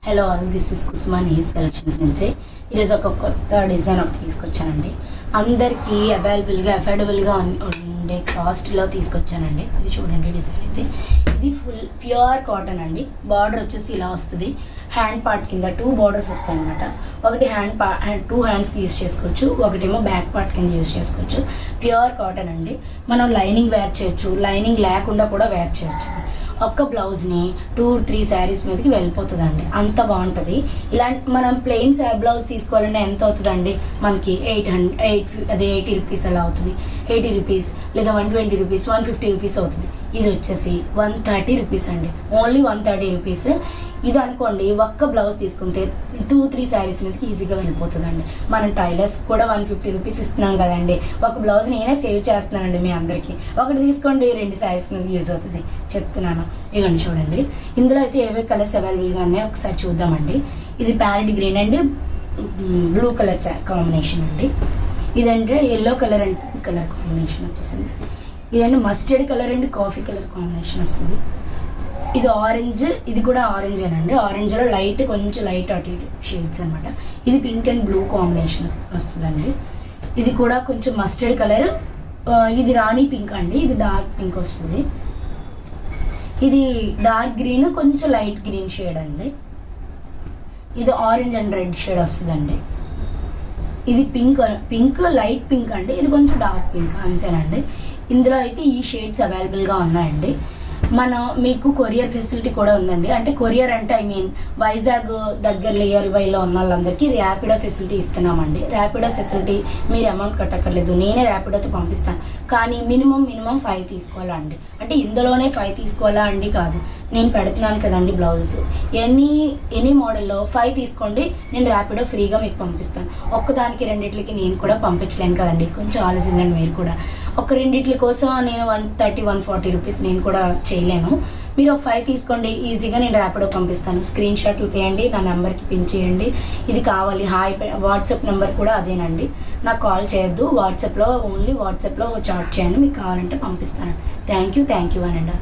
Hello all, this is కుస్మా nice collections నుంచి ఈరోజు ఒక కొత్త డిజైన్ ఒకటి తీసుకొచ్చానండి. అందరికీ అవైలబుల్గా అఫోర్డబుల్గా ఉండే కాస్ట్లో తీసుకొచ్చానండి. ఇది చూడండి డిజైన్ అయితే. ఇది ఫుల్ ప్యూర్ కాటన్ అండి. బార్డర్ వచ్చేసి ఇలా వస్తుంది. హ్యాండ్ పార్ట్ కింద 2 బార్డర్స్ వస్తాయి అనమాట. ఒకటి టూ హ్యాండ్స్కి యూస్ చేసుకోవచ్చు, ఒకటేమో బ్యాక్ పార్ట్ కింద యూస్ చేసుకోవచ్చు. ప్యూర్ కాటన్ అండి. మనం లైనింగ్ వేర్ చేయొచ్చు, లైనింగ్ లేకుండా కూడా వేర్ చేయొచ్చు. ఒక్క బ్లౌజ్ని 2-3 శారీస్ మీదకి వెళ్ళిపోతుందండి, అంత బాగుంటుంది. ఇలాంటి మనం ప్లెయిన్ బ్లౌజ్ తీసుకోవాలంటే ఎంత అవుతుందండి? మనకి 80 రూపీస్ అలా అవుతుంది. 80 రూపీస్ లేదా 120 రూపీస్, 150 రూపీస్ అవుతుంది. ఇది వచ్చేసి 130 రూపీస్ అండి, ఓన్లీ 130 రూపీస్. ఇది అనుకోండి, ఒక్క బ్లౌజ్ తీసుకుంటే 2-3 శారీస్ మీదకి ఈజీగా వెళ్ళిపోతుందండి. మనం టైలర్స్ కూడా 150 రూపీస్ ఇస్తున్నాం కదండి. ఒక బ్లౌజ్ నేనే సేవ్ చేస్తున్నానండి మీ అందరికీ. ఒకటి తీసుకోండి, 2 శారీస్ మీద యూజ్ అవుతుంది చెప్తున్నాను. ఇవ్వండి చూడండి, ఇందులో అయితే ఏవే కలర్స్ అవైలబుల్గా ఉన్నాయో ఒకసారి చూద్దామండి. ఇది parrot green and blue colour combination అండి. ఇదంటే yellow colour and pink colour combination వచ్చేసింది. ఇదంటే mustard colour and coffee colour combination వస్తుంది. ఇది ఆరెంజ్, ఇది కూడా ఆరెంజేనండి. ఆరెంజ్లో కొంచెం లైట్ అటు ఇటు షేడ్స్ అనమాట. ఇది పింక్ అండ్ బ్లూ కాంబినేషన్ వస్తుందండి. ఇది కూడా కొంచెం మస్టర్డ్ కలర్. ఇది రాణి పింక్ అండి, ఇది డార్క్ పింక్ వస్తుంది. ఇది డార్క్ గ్రీన్, కొంచెం లైట్ గ్రీన్ షేడ్ అండి. ఇది ఆరెంజ్ అండ్ రెడ్ షేడ్ వస్తుందండి. ఇది పింక్ లైట్ పింక్ అండి. ఇది కొంచెం డార్క్ పింక్, అంతేనండి. ఇందులో అయితే ఈ షేడ్స్ అవైలబుల్గా ఉన్నాయండి. మీకు కొరియర్ ఫెసిలిటీ కూడా ఉందండి. అంటే కొరియర్ అంటే వైజాగ్ దగ్గర నియర్ బైలో ఉన్న వాళ్ళందరికీ ర్యాపిడో ఫెసిలిటీ ఇస్తున్నామండి. ర్యాపిడో ఫెసిలిటీ మీరు అమౌంట్ కట్టక్కర్లేదు, నేనే ర్యాపిడోతో పంపిస్తాను. కానీ మినిమం 5 తీసుకోవాలా అండి. అంటే ఇందులోనే 5 తీసుకోవాలా అండి కాదు, నేను పెడుతున్నాను కదండి బ్లౌజెస్. ఎనీ మోడల్లో 5 తీసుకోండి, నేను ర్యాపిడో ఫ్రీగా మీకు పంపిస్తాను. ఒక్కదానికి 2 నేను కూడా పంపించలేను కదండి, కొంచెం ఆలోచించండి మీరు కూడా. ఒక 2 కోసం నేను 130-140 రూపీస్ నేను కూడా చేయలేను. మీరు ఒక 5 తీసుకోండి, ఈజీగా నేను ర్యాపిడో పంపిస్తాను. స్క్రీన్ షాట్లు తీయండి, నా నెంబర్కి పిన్ చేయండి. ఇది కావాలి హాయ్, వాట్సాప్ నెంబర్ కూడా అదేనండి. నాకు కాల్ చేయొద్దు, ఓన్లీ వాట్సాప్లో చాట్ చేయండి, మీకు కావాలంటే పంపిస్తాను. థ్యాంక్ యూ అనండి.